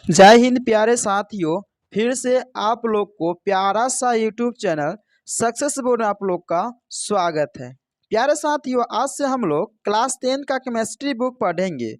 जय हिंद प्यारे साथियों। फिर से आप लोग को प्यारा सा यूट्यूब चैनल सक्सेस बोर्ड में आप लोग का स्वागत है। प्यारे साथियों, आज से हम लोग क्लास 10 का केमिस्ट्री बुक पढ़ेंगे,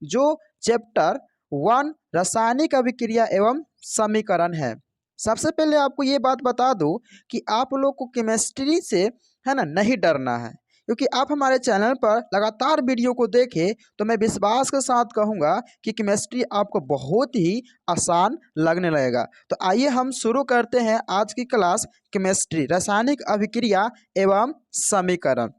जो चैप्टर 1 रासायनिक अभिक्रिया एवं समीकरण है। सबसे पहले आपको ये बात बता दूं कि आप लोग को केमिस्ट्री से है ना नहीं डरना है, क्योंकि आप हमारे चैनल पर लगातार वीडियो को देखें तो मैं विश्वास के साथ कहूँगा कि केमिस्ट्री आपको बहुत ही आसान लगने लगेगा। तो आइए हम शुरू करते हैं आज की क्लास केमिस्ट्री रासायनिक अभिक्रिया एवं समीकरण।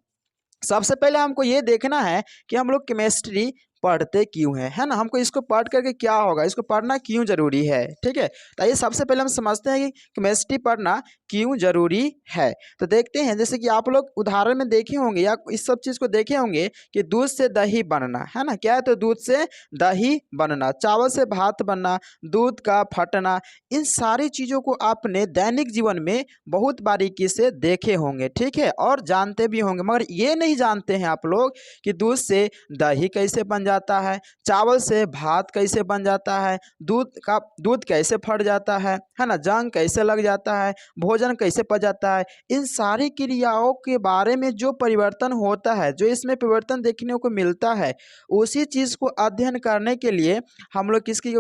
सबसे पहले हमको ये देखना है कि हम लोग केमिस्ट्री पढ़ते क्यों हैं, है ना। हमको इसको पढ़ करके क्या होगा, इसको पढ़ना क्यों जरूरी है, ठीक है। तो ये सबसे पहले हम समझते हैं कि केमिस्ट्री पढ़ना क्यों जरूरी है। तो देखते हैं, जैसे कि आप लोग उदाहरण में देखे होंगे या इस सब चीज़ को देखे होंगे कि दूध से दही बनना, है ना। क्या है, तो दूध से दही बनना, चावल से भात बनना, दूध का फटना, इन सारी चीज़ों को आपने दैनिक जीवन में बहुत बारीकी से देखे होंगे, ठीक है, और जानते भी होंगे। मगर ये नहीं जानते हैं आप लोग कि दूध से दही कैसे बन जाता है, चावल से भात कैसे बन जाता है, दूध कैसे फट जाता है ना, जंग कैसे लग जाता है, भोजन कैसे पच जाता है। इन सारी क्रियाओं के बारे में जो परिवर्तन होता है, जो इसमें परिवर्तन देखने को मिलता है, उसी चीज़ को अध्ययन करने के लिए हम लोग किसकी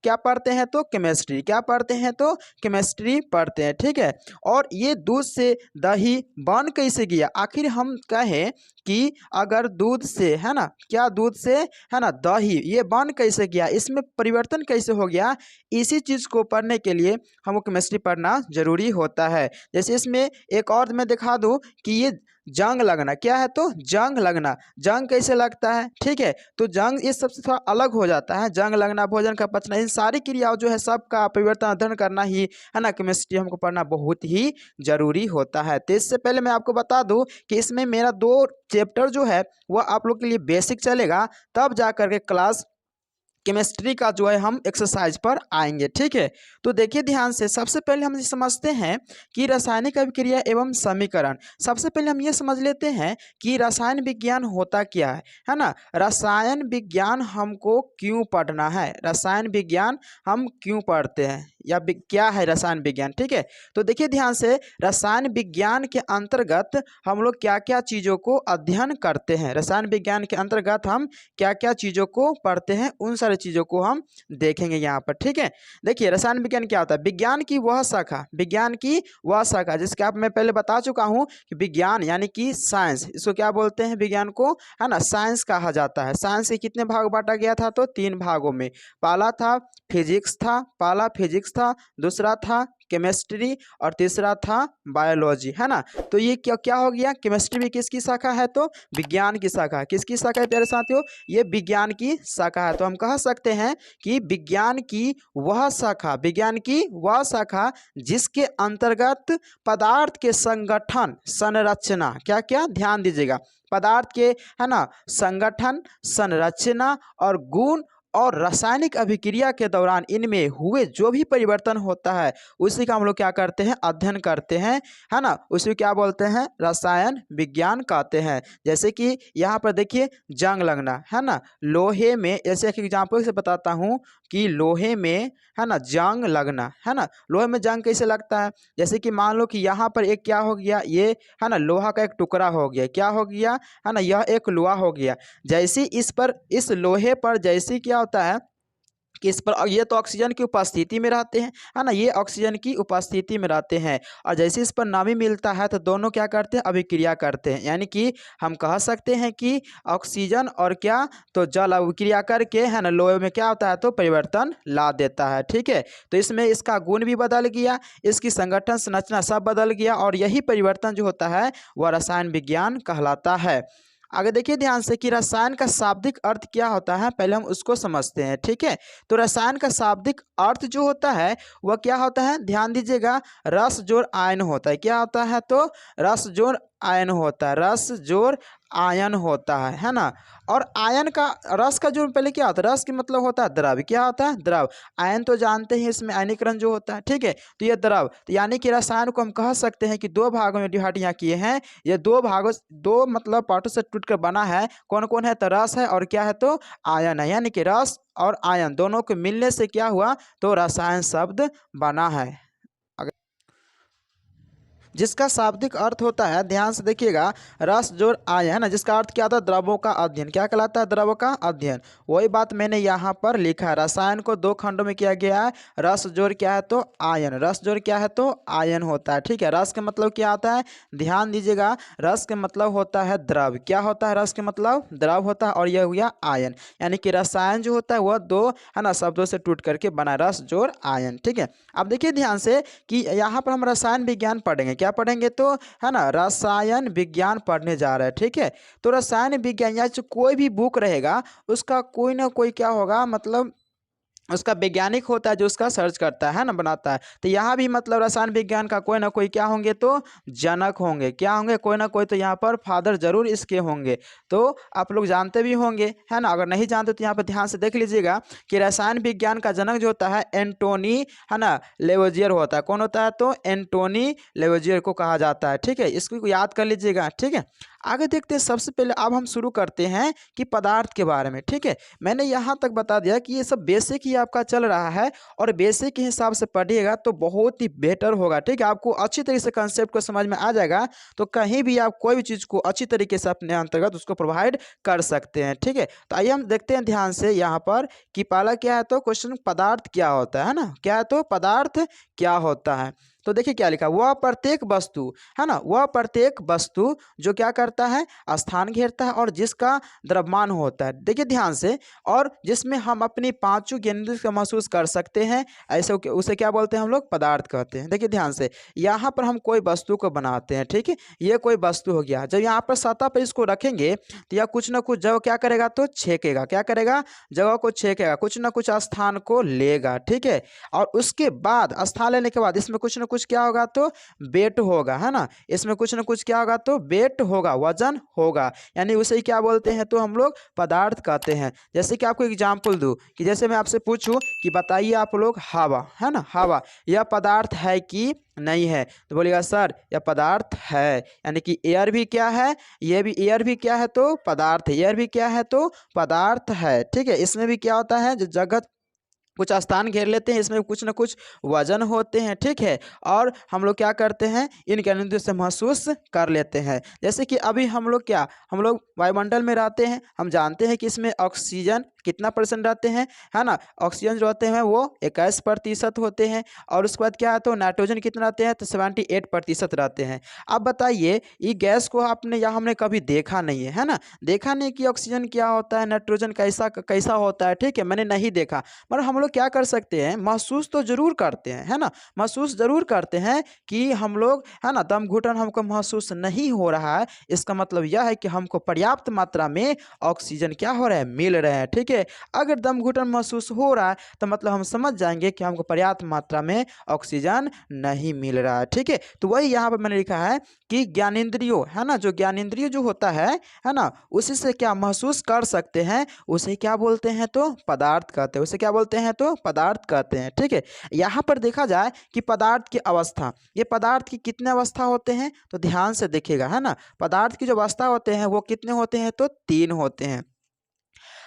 क्या पढ़ते हैं, तो केमिस्ट्री। क्या पढ़ते हैं, तो केमिस्ट्री पढ़ते हैं, ठीक है। और ये दूध से दही बन कैसे गया, आखिर हम कहें कि अगर दूध से, है ना, क्या दूध से, है ना, दही ये बन कैसे गया, इसमें परिवर्तन कैसे हो गया, इसी चीज़ को पढ़ने के लिए हमको केमिस्ट्री पढ़ना जरूरी होता है। जैसे इसमें एक और मैं दिखा दूं कि ये जंग लगना क्या है, तो जंग लगना, जंग कैसे लगता है, ठीक है। तो जंग इस सबसे थोड़ा अलग हो जाता है, जंग लगना, भोजन का पचना, इन सारी क्रियाओं जो है सबका परिवर्तन अध्ययन करना ही, है ना, केमिस्ट्री हमको पढ़ना बहुत ही जरूरी होता है। तो इससे पहले मैं आपको बता दूं कि इसमें मेरा 2 चैप्टर जो है वह आप लोग के लिए बेसिक चलेगा, तब जा करके क्लास केमिस्ट्री का जो है हम एक्सरसाइज पर आएंगे, ठीक है। तो देखिए ध्यान से, सबसे पहले हम ये समझते हैं कि रासायनिक अभिक्रिया एवं समीकरण। सबसे पहले हम ये समझ लेते हैं कि रसायन विज्ञान होता क्या है ना। रसायन विज्ञान हमको क्यों पढ़ना है, रसायन विज्ञान हम क्यों पढ़ते हैं, या क्या है रसायन विज्ञान, ठीक है। तो देखिए ध्यान से, रसायन विज्ञान के अंतर्गत हम लोग क्या क्या चीज़ों को अध्ययन करते हैं, रसायन विज्ञान के अंतर्गत हम क्या क्या चीज़ों को पढ़ते हैं, उन सारी चीज़ों को हम देखेंगे यहाँ पर, ठीक है। देखिए रसायन विज्ञान क्या होता है, विज्ञान की वह शाखा, विज्ञान की वह शाखा जिसके आप मैं पहले बता चुका हूँ कि विज्ञान यानी कि साइंस, इसको क्या बोलते हैं, विज्ञान को, है ना, साइंस कहा जाता है। साइंस के कितने भाग बांटा गया था, तो 3 भागों में। पहला था फिजिक्स था, पहला फिजिक्स था, दूसरा था केमिस्ट्री और तीसरा था बायोलॉजी, है ना। तो ये क्या क्या हो गया, केमिस्ट्री भी किसकी शाखा है, तो विज्ञान की शाखा। किसकी शाखा है प्यारे साथियों, ये विज्ञान की शाखा है। तो हम कह सकते हैं कि विज्ञान की वह शाखा, विज्ञान की वह शाखा जिसके अंतर्गत पदार्थ के संगठन, संरचना, क्या क्या ध्यान दीजिएगा, पदार्थ के, है ना, संगठन, संरचना और गुण और रासायनिक अभिक्रिया के दौरान इनमें हुए जो भी परिवर्तन होता है उसी का हम लोग क्या करते हैं, अध्ययन करते हैं, है ना। उसी क्या बोलते हैं, रसायन विज्ञान कहते हैं। जैसे कि यहाँ पर देखिए जंग लगना, है ना, लोहे में, जैसे एक एग्जाम्पल से बताता हूँ कि लोहे में, है ना, जंग लगना, है ना, लोहे में जंग कैसे लगता है। जैसे कि मान लो कि यहाँ पर एक क्या हो गया, ये, है ना, लोहा का एक टुकड़ा हो गया, क्या हो गया, है ना, यह एक लोहा हो गया। जैसे इस पर, इस लोहे पर जैसे क्या होता है कि इस पर, ये तो ऑक्सीजन की उपस्थिति में रहते हैं, है ना, ये ऑक्सीजन की उपस्थिति में रहते हैं, और जैसे इस पर नमी मिलता है तो दोनों क्या करते हैं, अभिक्रिया करते हैं। यानी कि हम कह सकते हैं कि ऑक्सीजन और क्या, तो जल अभिक्रिया करके, है ना, लोहे में क्या होता है, तो परिवर्तन ला देता है, ठीक है। तो इसमें इसका गुण भी बदल गया, इसकी संगठन संरचना सब बदल गया, और यही परिवर्तन जो होता है वह रसायन विज्ञान कहलाता है। आगे देखिए ध्यान से कि रसायन का शाब्दिक अर्थ क्या होता है, पहले हम उसको समझते हैं, ठीक है। तो रसायन का शाब्दिक अर्थ जो होता है वह क्या होता है, ध्यान दीजिएगा, रस जोड़ आयन होता है। क्या होता है, तो रस जोड़ आयन होता है, रस जोड़ आयन होता है ना। और आयन का रस का जो पहले क्या होता है, रस की मतलब होता है द्रव, क्या होता है द्रव। आयन तो जानते हैं इसमें आयनीकरण जो होता है, ठीक है। तो ये द्रव, तो यानी कि रसायन को हम कह सकते हैं कि दो भागों में डिवाइड यहाँ किए हैं। ये दो भागों, दो मतलब पार्टों से टूट कर बना है। कौन कौन है, तो रस है और क्या है, तो आयन है। यानी कि रस और आयन दोनों के मिलने से क्या हुआ, तो रसायन शब्द बना है, जिसका शाब्दिक अर्थ होता है, ध्यान से देखिएगा, रस जोड़ आयन है ना, जिसका अर्थ क्या होता है, द्रवों का अध्ययन। क्या कहलाता है, द्रवों का अध्ययन। वही बात मैंने यहाँ पर लिखा है, रसायन को दो खंडों में किया गया है। रस जोड़ क्या है, तो आयन। रस जोड़ क्या है, तो आयन होता है, ठीक है। रस का मतलब क्या होता है, ध्यान दीजिएगा, रस का मतलब होता है द्रव। क्या होता है, रस के मतलब द्रव होता है, और यह हुआ आयन। यानी कि रसायन जो होता है वह दो है ना शब्दों से टूट करके बना, रस जोड़ आयन, ठीक है। अब देखिए ध्यान से कि यहाँ पर हम रसायन विज्ञान पढ़ेंगे, क्या पढ़ेंगे, तो है ना रसायन विज्ञान पढ़ने जा रहे हैं, ठीक है। तो रसायन विज्ञान या जो कोई भी बुक रहेगा उसका कोई ना कोई क्या होगा, मतलब उसका वैज्ञानिक होता है जो उसका सर्च करता है ना, बनाता है। तो यहाँ भी मतलब रसायन विज्ञान का कोई ना कोई क्या होंगे, तो जनक होंगे। क्या होंगे, कोई ना कोई तो यहाँ पर फादर जरूर इसके होंगे। तो आप लोग जानते भी होंगे, है ना। अगर नहीं जानते तो यहाँ पर ध्यान से देख लीजिएगा कि रसायन विज्ञान का जनक जो होता है एंटोनी, है ना, लेवोजियर होता है। कौन होता है, तो एंटोनी लेवोजियर को कहा जाता है, ठीक है। इसको याद कर लीजिएगा, ठीक है। आगे देखते हैं, सबसे पहले अब हम शुरू करते हैं कि पदार्थ के बारे में, ठीक है। मैंने यहाँ तक बता दिया कि ये सब बेसिक ही आपका चल रहा है, और बेसिक के हिसाब से पढ़िएगा तो बहुत ही बेटर होगा, ठीक है। आपको अच्छी तरीके से कंसेप्ट को समझ में आ जाएगा, तो कहीं भी आप कोई भी चीज़ को अच्छी तरीके से अपने अंतर्गत उसको प्रोवाइड कर सकते हैं, ठीक है। तो आइए हम देखते हैं ध्यान से यहाँ पर कि पहला क्या है, तो क्वेश्चन पदार्थ क्या होता है ना, क्या है, तो पदार्थ क्या होता है। तो देखिए क्या लिखा, वह प्रत्येक वस्तु, है ना, वह प्रत्येक वस्तु जो क्या करता है, स्थान घेरता है और जिसका द्रव्यमान होता है, देखिए ध्यान से, और जिसमें हम अपनी पांचों ज्ञानेंद्रियों से महसूस कर सकते हैं, ऐसे उसे क्या बोलते हैं हम लोग, पदार्थ कहते हैं। देखिए ध्यान से, यहाँ पर हम कोई वस्तु को बनाते हैं, ठीक है। ये कोई वस्तु हो गया, जब यहाँ पर सतह पर इसको रखेंगे तो यह कुछ ना कुछ जगह क्या करेगा, तो छेकेगा। क्या करेगा, जगह को छेकेगा, कुछ ना कुछ स्थान को लेगा, ठीक है। और उसके बाद स्थान लेने के बाद इसमें कुछ ना कुछ क्या होगा, तो वेट होगा, है ना। इसमें कुछ ना कुछ क्या होगा, तो वेट होगा, वजन होगा। यानी उसे ही क्या बोलते हैं, तो हम लोग पदार्थ कहते हैं। जैसे कि आपको एग्जांपल दूं कि जैसे मैं आपसे पूछूं कि बताइए आप लोग, हवा, है ना, हवा यह पदार्थ है कि नहीं है, तो बोलिएगा सर यह पदार्थ है। यानी कि एयर भी क्या है, ये भी एयर भी क्या है, तो पदार्थ है। एयर भी क्या है, तो पदार्थ है, ठीक है। इसमें भी क्या होता है, जो जगत कुछ स्थान घेर लेते हैं, इसमें कुछ ना कुछ वजन होते हैं, ठीक है। और हम लोग क्या करते हैं, इन ज्ञानेंद्रियों से महसूस कर लेते हैं। जैसे कि अभी हम लोग क्या, हम लोग वायुमंडल में रहते हैं, हम जानते हैं कि इसमें ऑक्सीजन कितना परसेंट रहते हैं, है ना। ऑक्सीजन जो रहते हैं वो 21% होते हैं, और उसके बाद क्या है, तो नाइट्रोजन कितना रहते हैं, तो 78% रहते हैं। अब बताइए, ये गैस को आपने या हमने कभी देखा नहीं है ना, देखा नहीं कि ऑक्सीजन क्या होता है, नाइट्रोजन कैसा कैसा होता है, ठीक है, मैंने नहीं देखा। मगर हम लोग क्या कर सकते हैं, महसूस तो जरूर करते हैं, है ना, महसूस जरूर करते हैं कि हम लोग, है ना, दम घुटन हमको महसूस नहीं हो रहा है। इसका मतलब यह है कि हमको पर्याप्त मात्रा में ऑक्सीजन क्या हो रहा है, मिल रहा है, ठीक है। अगर दम घुटन महसूस हो रहा है तो मतलब हम समझ जाएंगे कि हमको पर्याप्त मात्रा में ऑक्सीजन नहीं मिल रहा है, ठीक है। तो वही यहाँ पर मैंने लिखा है कि ज्ञानेंद्रियों, है ना, जो ज्ञानेंद्रियों जो होता है ना, उसी से क्या महसूस कर सकते हैं, उसे क्या बोलते हैं, तो पदार्थ कहते हैं। उसे क्या बोलते हैं, तो पदार्थ कहते हैं, ठीक है। यहाँ पर देखा जाए कि पदार्थ की अवस्था, ये पदार्थ की कितने अवस्था होते हैं, तो ध्यान से देखिएगा, है ना। पदार्थ की जो अवस्था होते हैं वो कितने होते हैं, तो 3 होते हैं।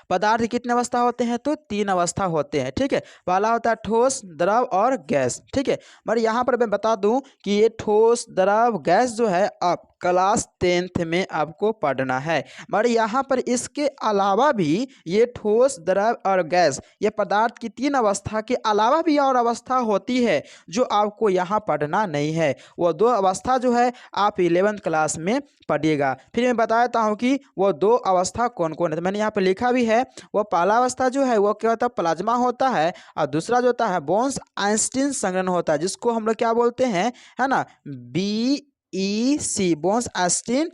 पदार्थ की कितने अवस्था होते हैं, तो 3 अवस्था होते हैं, ठीक है। पहला होता है ठोस, द्रव और गैस, ठीक है। पर यहाँ पर मैं बता दूं कि ये ठोस, द्रव, गैस जो है आप क्लास 10th में आपको पढ़ना है। मगर यहाँ पर इसके अलावा भी ये ठोस, द्रव और गैस, ये पदार्थ की 3 अवस्था के अलावा भी और अवस्था होती है जो आपको यहाँ पढ़ना नहीं है। वो 2 अवस्था जो है आप 11th क्लास में पढ़िएगा। फिर मैं बता देता हूँ कि वो 2 अवस्था कौन कौन है, तो मैंने यहाँ पर लिखा भी है। वो पहला अवस्था जो है वो क्या होता है, प्लाज्मा होता है, और दूसरा जो होता है बोन्स आइंस्टीन संघनन होता है, जिसको हम लोग क्या बोलते हैं, है ना, BEC, बोन्स आइंस्टीन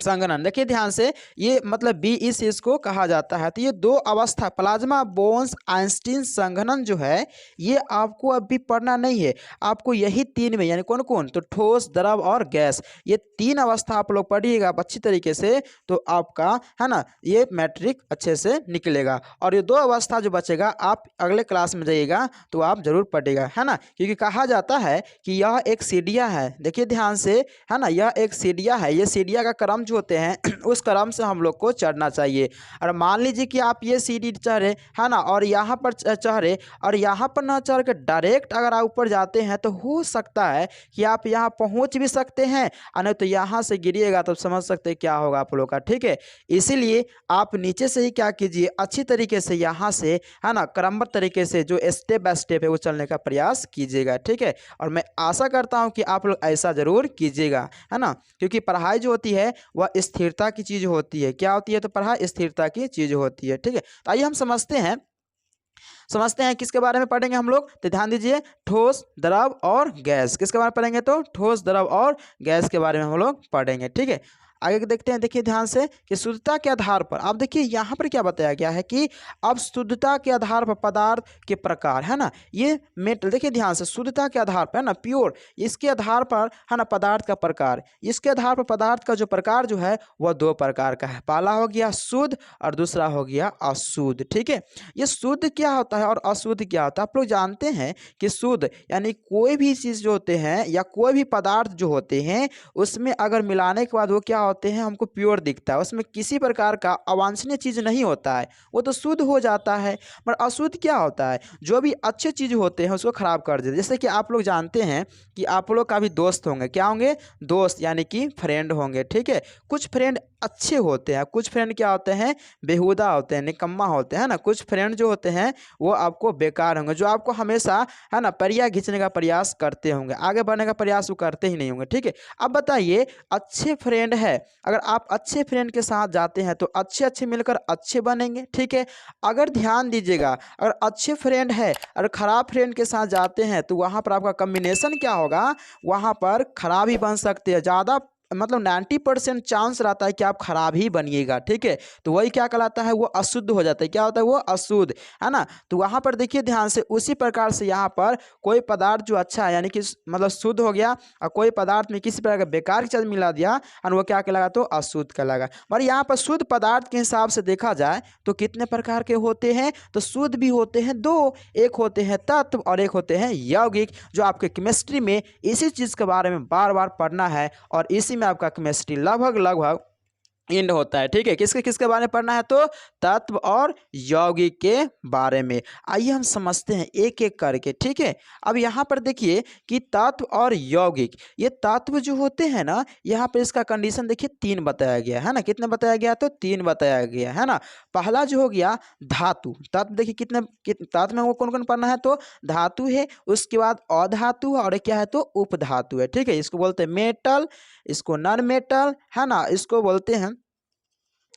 संघनन। देखिए ध्यान से, ये मतलब बी इस चीज को कहा जाता है। तो ये दो अवस्था प्लाज्मा बोन्स आइंस्टीन संघनन जो है ये आपको अभी पढ़ना नहीं है, आपको यही तीन में यानी कौन कौन, तो ठोस, द्रव और गैस, ये तीन अवस्था आप लोग पढ़िएगा अच्छी तरीके से, तो आपका है ना ये मैट्रिक अच्छे से निकलेगा। और ये दो अवस्था जो बचेगा आप अगले क्लास में जाइएगा तो आप जरूर पढ़िएगा, है ना, क्योंकि कहा जाता है कि यह एक सीढ़ियाँ है। देखिए ध्यान से, है ना, यह एक सीढ़ियाँ है, ये सीढ़ियाँ का क्रम होते हैं उस क्रम से हम लोग को चढ़ना चाहिए। और मान लीजिए कि आप ये सीढ़ी चढ़े, है ना, और यहाँ पर चढ़े और यहाँ पर ना चढ़ के डायरेक्ट अगर आप ऊपर जाते हैं तो हो सकता है कि आप यहाँ पहुँच भी सकते हैं, और नहीं तो यहाँ से गिरिएगा तो समझ सकते हैं क्या होगा आप लोग का। ठीक है, इसीलिए आप नीचे से ही क्या कीजिए, अच्छी तरीके से यहाँ से, है ना, क्रमबद्ध तरीके से जो स्टेप बाय स्टेप है वो चलने का प्रयास कीजिएगा। ठीक है, और मैं आशा करता हूँ कि आप लोग ऐसा जरूर कीजिएगा, है ना, क्योंकि पढ़ाई जो होती है वह स्थिरता की चीज होती है। क्या होती है, तो पढ़ाई स्थिरता की चीज होती है। ठीक है, तो आइए हम समझते हैं किसके बारे में पढ़ेंगे हम लोग, तो ध्यान दीजिए, ठोस, द्रव और गैस। किसके बारे में पढ़ेंगे, तो ठोस, द्रव और गैस के बारे में हम लोग पढ़ेंगे। ठीक है, आगे देखते हैं। देखिए ध्यान से कि शुद्धता के आधार पर, अब देखिए यहाँ पर क्या बताया गया है कि अब शुद्धता के आधार पर पदार्थ के प्रकार, है ना, ये मेटल, देखिए ध्यान से, शुद्धता के आधार पर, है ना, प्योर, इसके आधार पर, है ना, पदार्थ का प्रकार, इसके आधार पर पदार्थ का जो प्रकार जो है वह दो प्रकार का है। पहला हो गया शुद्ध और दूसरा हो गया अशुद्ध। ठीक है, ये शुद्ध क्या होता है और अशुद्ध क्या होता है, आप लोग जानते हैं कि शुद्ध यानी कोई भी चीज़ जो होते हैं या कोई भी पदार्थ जो होते हैं उसमें अगर मिलाने के बाद वो क्या होते हैं, हमको प्योर दिखता है, उसमें किसी प्रकार का अवांछनीय चीज़ नहीं होता है, वो तो शुद्ध हो जाता है। पर अशुद्ध क्या होता है, जो भी अच्छे चीज़ होते हैं उसको खराब कर देते हैं। जैसे कि आप लोग जानते हैं कि आप लोग का भी दोस्त होंगे, क्या होंगे, दोस्त यानी कि फ्रेंड होंगे। ठीक है, कुछ फ्रेंड अच्छे होते हैं, कुछ फ्रेंड क्या होते हैं, बेहुदा होते हैं, निकम्मा होते हैं ना। कुछ फ्रेंड जो होते हैं वो आपको बेकार होंगे, जो आपको हमेशा, है ना, परिया खींचने का प्रयास करते होंगे, आगे बढ़ने का प्रयास वो करते ही नहीं होंगे। ठीक है, अब बताइए, अच्छे फ्रेंड है, अगर आप अच्छे फ्रेंड के साथ जाते हैं तो अच्छे अच्छे मिलकर अच्छे बनेंगे। ठीक है, अगर ध्यान दीजिएगा, अगर अच्छे फ्रेंड है और खराब फ्रेंड के साथ जाते हैं तो वहाँ पर आपका कॉम्बिनेशन क्या होगा, वहाँ पर खराब ही बन सकते हैं, ज़्यादा मतलब 90% चांस रहता है कि आप खराब ही बनिएगा। ठीक है, तो वही क्या कहलाता है, वो अशुद्ध हो जाता है। क्या होता है, वो अशुद्ध, है ना। तो वहाँ पर देखिए ध्यान से, उसी प्रकार से यहाँ पर कोई पदार्थ जो अच्छा है यानी कि मतलब शुद्ध हो गया, और कोई पदार्थ में किसी प्रकार का बेकार की चीज़ मिला दिया और वो क्या कहलागा, तो अशुद्ध कहलागा। और यहाँ पर शुद्ध पदार्थ के हिसाब से देखा जाए तो कितने प्रकार के होते हैं, तो शुद्ध भी होते हैं दो, एक होते हैं तत्व और एक होते हैं यौगिक, जो आपके केमिस्ट्री में इसी चीज़ के बारे में बार बार पढ़ना है और इसी में आपका केमिस्ट्री लगभग एंड होता है। ठीक है, किसके किसके बारे में पढ़ना है, तो तत्व और यौगिक के बारे में। आइए हम समझते हैं एक एक करके। ठीक है, अब यहाँ पर देखिए कि तत्व और यौगिक, ये तत्व जो होते हैं ना, यहाँ पर इसका कंडीशन देखिए 3 बताया गया है ना। कितने बताया गया, तो 3 बताया गया है ना। पहला जो हो गया धातु, तत्व देखिए तत्व में वो कौन कौन पढ़ना है, तो धातु है, उसके बाद अधातु है और क्या है, तो उपधातु है। ठीक है, इसको बोलते हैं मेटल, इसको नॉन मेटल, है ना, इसको बोलते हैं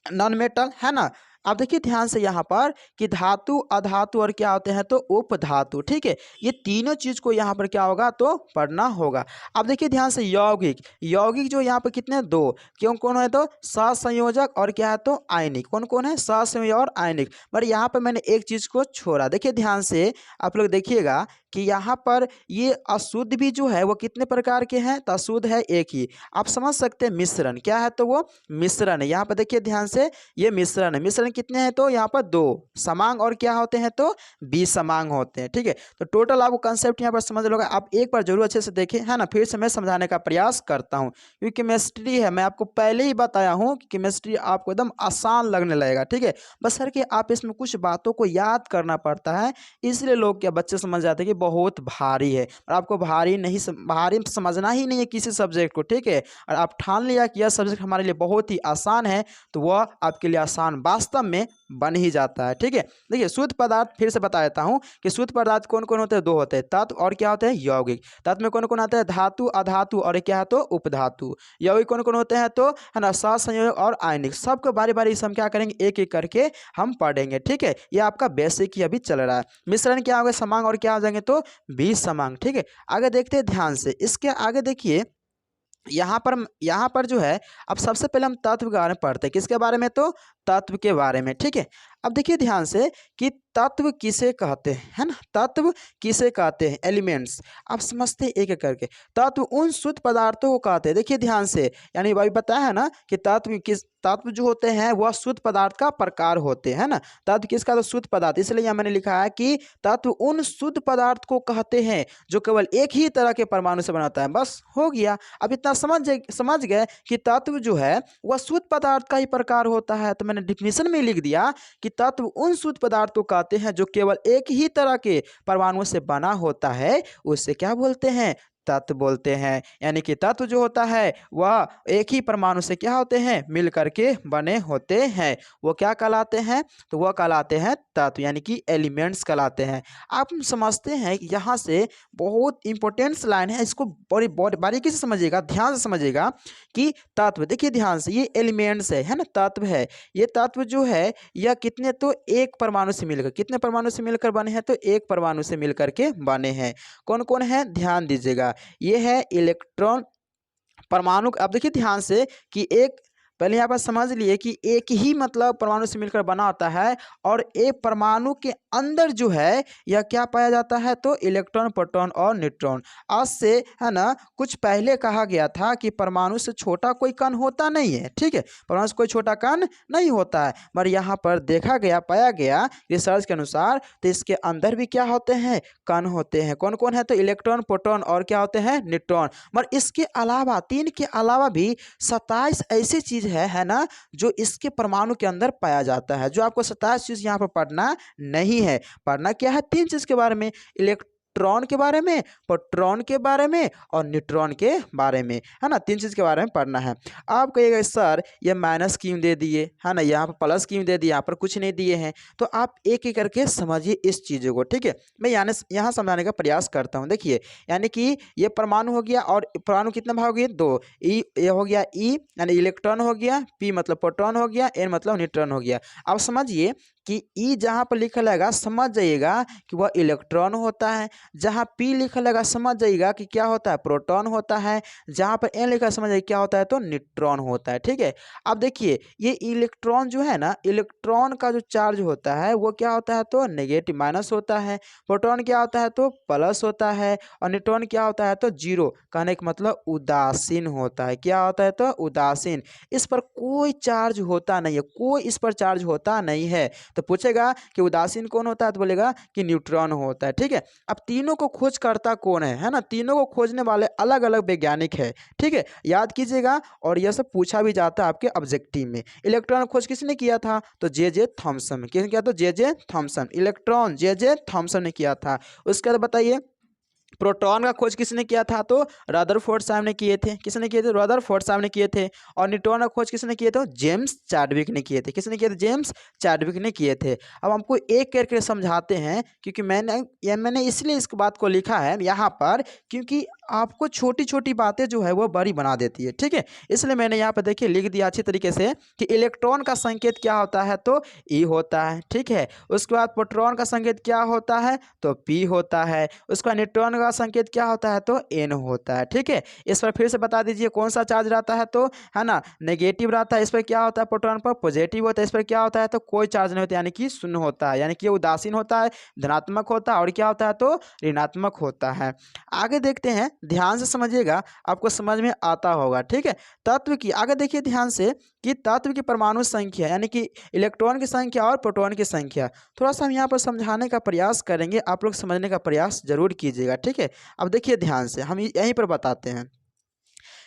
नॉन मेटल, है ना। अब देखिए ध्यान से यहाँ पर कि धातु, अधातु और क्या होते हैं, तो उपधातु। ठीक है, ये तीनों चीज को यहाँ पर क्या होगा, तो पढ़ना होगा। अब देखिए ध्यान से यौगिक, यौगिक जो यहाँ पर कितने, दो, क्यों कौन है, तो सहसंयोजक और क्या है, तो आयनिक। कौन कौन है, सहसंयोजक और आयनिक। पर यहाँ पर मैंने एक चीज को छोड़ा, देखिए ध्यान से आप लोग देखिएगा कि यहाँ पर ये अशुद्ध भी जो है वो कितने प्रकार के हैं, तो अशुद्ध है एक ही, आप समझ सकते हैं मिश्रण, क्या है, तो वो मिश्रण है। यहाँ पर देखिए ध्यान से, ये मिश्रण है, मिश्रण कितने हैं, तो यहाँ पर 2 समांग और क्या होते हैं, तो विसमांग होते हैं। ठीक है, तो टोटल आपको कंसेप्ट यहाँ पर समझ लोगे, आप एक बार जरूर अच्छे से देखें, है ना। फिर से मैं समझाने का प्रयास करता हूँ, क्योंकि केमिस्ट्री है, मैं आपको पहले ही बताया हूँ कि केमिस्ट्री आपको एकदम आसान लगने लगेगा। ठीक है, बस सर कि आप इसमें कुछ बातों को याद करना पड़ता है, इसलिए लोग क्या बच्चे समझ जाते हैं कि बहुत भारी है, और आपको भारी समझना ही नहीं है किसी सब्जेक्ट को। ठीक है, और आप ठान लिया कि यह सब्जेक्ट हमारे लिए बहुत ही आसान है, तो वह आपके लिए आसान वास्तव में बन ही जाता है। ठीक है, देखिए शुद्ध पदार्थ फिर से बता देता हूं कि शुद्ध पदार्थ कौन कौन होते हैं, 2 होते हैं, तत्व और क्या होते हैं, यौगिक। तत्व में कौन कौन आता है, धातु, अधातु और क्या है, तो उपधातु। यौगिक कौन कौन होते हैं, तो है ना, सहसंयोजक और आयनिक। सबको बारी बारी हम क्या करेंगे, एक एक करके हम पढ़ेंगे। ठीक है, ये आपका बेसिक ही अभी चल रहा है। मिश्रण क्या होगा, समांग और क्या आ जाएंगे, तो विसमांग। ठीक है, आगे देखते हैं ध्यान से, इसके आगे देखिए यहाँ पर जो है, अब सबसे पहले हम तत्व के बारे में पढ़ते हैं। किसके बारे में? तो तत्व के बारे में, ठीक है। अब देखिए ध्यान से कि तत्व किसे कहते हैं, है ना। तत्व किसे कहते हैं? एलिमेंट्स। आप समझते हैं एक एक करके। तत्व उन शुद्ध पदार्थों को कहते हैं। देखिए ध्यान से, यानी भाई बताया है ना कि तत्व जो होते हैं वह शुद्ध पदार्थ का प्रकार होते हैं, है ना। तत्व किसका? तो शुद्ध पदार्थ। इसलिए यहाँ मैंने लिखा है कि तत्व उन शुद्ध पदार्थ को कहते हैं जो केवल एक ही तरह के परमाणु से बनाता है। बस हो गया। अब इतना समझ गए कि तत्व जो है वह शुद्ध पदार्थ का ही प्रकार होता है। तो मैंने डिफिनेशन में लिख दिया कि तत्व उन शुद्ध पदार्थ को कहते हैं जो केवल एक ही तरह के परमाणुओं से बना होता है। उससे क्या बोलते हैं? तत्व बोलते हैं। यानी कि तत्व जो होता है वह एक ही परमाणु से क्या होते हैं? मिल करके बने होते हैं। वो क्या कहलाते हैं? तो वह कहलाते हैं तत्व, यानी कि एलिमेंट्स कहलाते हैं। आप समझते हैं कि यहाँ से बहुत इंपॉर्टेंट लाइन है, इसको बड़ी बारीकी से समझिएगा, ध्यान से समझिएगा कि तत्व, देखिए ध्यान से, ये एलिमेंट्स है ना, तत्व है। ये तत्व जो है यह कितने? तो एक परमाणु से मिलकर, कितने परमाणु से मिलकर बने हैं? तो एक परमाणु से मिलकर के बने हैं। कौन कौन है? ध्यान दीजिएगा। ये है इलेक्ट्रॉन, परमाणु। अब देखिए ध्यान से कि एक, पहले यहाँ पर समझ लिए कि एक ही मतलब परमाणु से मिलकर बना होता है, और एक परमाणु के अंदर जो है यह क्या पाया जाता है? तो इलेक्ट्रॉन, प्रोटॉन और न्यूट्रॉन। आज से, है ना, कुछ पहले कहा गया था कि परमाणु से छोटा कोई कण होता नहीं है, ठीक है। परमाणु से कोई छोटा कण नहीं होता है, मगर यहाँ पर देखा गया, पाया गया रिसर्च के अनुसार, तो इसके अंदर भी क्या होते हैं? कण होते हैं। कौन कौन है? तो इलेक्ट्रॉन, प्रोटॉन और क्या होते हैं? न्यूट्रॉन। मगर इसके अलावा, तीन के अलावा भी 27 ऐसी चीज है ना, जो इसके परमाणु के अंदर पाया जाता है। जो आपको 27 चीज यहाँ पर पढ़ना नहीं है। पढ़ना क्या है? तीन चीज के बारे में, इलेक्ट्रॉन के बारे में, प्रोटॉन के बारे में और न्यूट्रॉन के बारे में, है ना। तीन चीज के बारे में पढ़ना है। आप कहिएगा सर ये माइनस क्यों दे दिए, है ना, यहाँ पर प्लस क्यों दे दिए, यहाँ पर कुछ नहीं दिए हैं। तो आप एक एक करके समझिए इस चीज़ों को, ठीक है। मैं यहाँ समझाने का प्रयास करता हूँ। देखिए, यानी कि ये परमाणु हो गया, और परमाणु कितने भाग हो गए? दो। ई, ये हो गया ई, यानी इलेक्ट्रॉन हो गया, पी मतलब प्रोटॉन हो गया, एन मतलब न्यूट्रॉन हो गया। अब समझिए कि ई जहाँ पर लिखा रहेगा, समझ जाइएगा कि वह इलेक्ट्रॉन होता है। जहाँ पी लिखा रहेगा, समझ जाइएगा कि क्या होता है? प्रोटॉन होता है। जहाँ पर एन लिखा, समझ जाइए क्या होता है? तो न्यूट्रॉन होता है, ठीक है। अब देखिए, ये इलेक्ट्रॉन जो है ना, इलेक्ट्रॉन का जो चार्ज होता है वो क्या होता है? तो नेगेटिव, माइनस होता है। प्रोटॉन क्या होता है? तो प्लस होता है। और न्यूट्रॉन क्या होता है? तो जीरो। कहने का मतलब उदासीन होता है। क्या होता है? तो उदासीन। इस पर कोई चार्ज होता नहीं है, कोई इस पर चार्ज होता नहीं है। तो पूछेगा कि उदासीन कौन होता है? तो बोलेगा कि न्यूट्रॉन होता है, ठीक है। अब तीनों को खोज करता कौन है ना, तीनों को खोजने वाले अलग अलग वैज्ञानिक है, ठीक है। याद कीजिएगा, और यह सब पूछा भी जाता है आपके ऑब्जेक्टिव में। इलेक्ट्रॉन खोज किसने किया था? तो जे थॉमसन। किसने किया? तो J Thomson. Electron J Thomson ने किया था। उसके बाद बताइए, प्रोटॉन का खोज किसने किया था? तो रदरफोर्ड साहब ने किए थे। किसने किए थे? रदरफोर्ड साहब ने किए थे। और न्यूट्रॉन का खोज किसने किए थे? जेम्स चैडविक ने किए थे। किसने किए थे? जेम्स चैडविक ने किए थे। अब हमको एक करके समझाते हैं, क्योंकि मैंने इसलिए इस बात को लिखा है यहाँ पर, क्योंकि आपको छोटी छोटी बातें जो है वो बड़ी बना देती है, ठीक है। इसलिए मैंने यहाँ पर देखिए लिख दिया अच्छी तरीके से कि इलेक्ट्रॉन का संकेत क्या होता है? तो ई होता है, ठीक है। उसके बाद प्रोटॉन का संकेत क्या होता है? तो पी होता है। उसके बाद न्यूट्रॉन का संकेत क्या होता है? तो एन होता है, ठीक है। इस पर फिर से बता दीजिए कौन सा चार्ज रहता है? तो, है ना, नेगेटिव रहता है। इस पर क्या होता है? प्रोटॉन पर पॉजिटिव होता है। इस पर क्या होता है? तो कोई चार्ज नहीं होता, यानी कि शून्य होता है, यानी कि उदासीन होता है, धनात्मक होता है, और क्या होता है? तो ऋणात्मक होता है। आगे देखते हैं, ध्यान से समझिएगा, आपको समझ में आता होगा, ठीक है। तत्व की आगे देखिए ध्यान से कि तत्व की परमाणु संख्या, यानी कि इलेक्ट्रॉन की संख्या और प्रोटॉन की संख्या, थोड़ा सा हम यहाँ पर समझाने का प्रयास करेंगे। आप लोग समझने का प्रयास जरूर कीजिएगा, ठीक है। अब देखिए ध्यान से, हम यहीं पर बताते हैं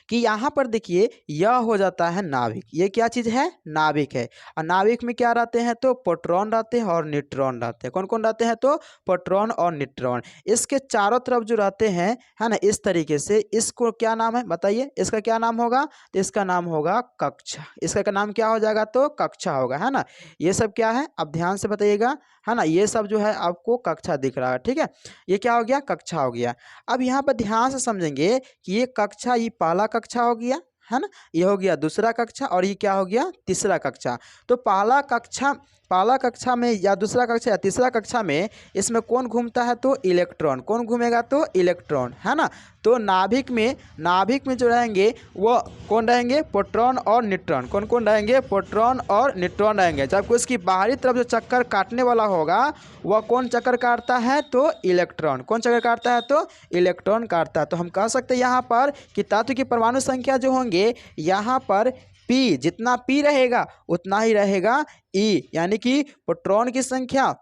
कि यहाँ पर देखिए यह हो जाता है नाभिक। ये क्या चीज़ है? नाभिक है। और नाभिक में क्या रहते हैं? तो प्रोटॉन रहते हैं और न्यूट्रॉन रहते हैं। कौन कौन रहते हैं? तो प्रोटॉन और न्यूट्रॉन। इसके चारों तरफ जो रहते हैं, है ना, इस तरीके से, इसको क्या नाम है बताइए? इसका क्या नाम होगा? तो इसका नाम होगा कक्षा। इसका नाम क्या हो जाएगा? तो कक्षा होगा, है ना। ये सब क्या है? अब ध्यान से बताइएगा, है ना, ये सब जो है आपको कक्षा दिख रहा है, ठीक है। ये क्या हो गया? कक्षा हो गया। अब यहाँ पर ध्यान से समझेंगे कि ये कक्षा, ये पहला कक्षा हो गया, है ना, ये हो गया दूसरा कक्षा, और ये क्या हो गया? तीसरा कक्षा। तो पहला कक्षा पहला कक्षा में या दूसरा कक्षा या तीसरा कक्षा में इसमें कौन घूमता है तो इलेक्ट्रॉन, कौन घूमेगा तो इलेक्ट्रॉन, है ना। तो नाभिक में जो रहेंगे वो कौन रहेंगे, प्रोटॉन और न्यूट्रॉन, कौन कौन रहेंगे, प्रोटॉन और न्यूट्रॉन रहेंगे। जबकि उसकी बाहरी तरफ जो चक्कर काटने वाला होगा वह कौन चक्कर काटता है तो इलेक्ट्रॉन, कौन चक्कर काटता है तो इलेक्ट्रॉन काटता है। तो हम कह सकते हैं यहाँ पर कि तत्व की परमाणु संख्या जो होंगे यहाँ पर P, जितना P रहेगा उतना ही रहेगा E, यानी कि प्रोटॉन की संख्या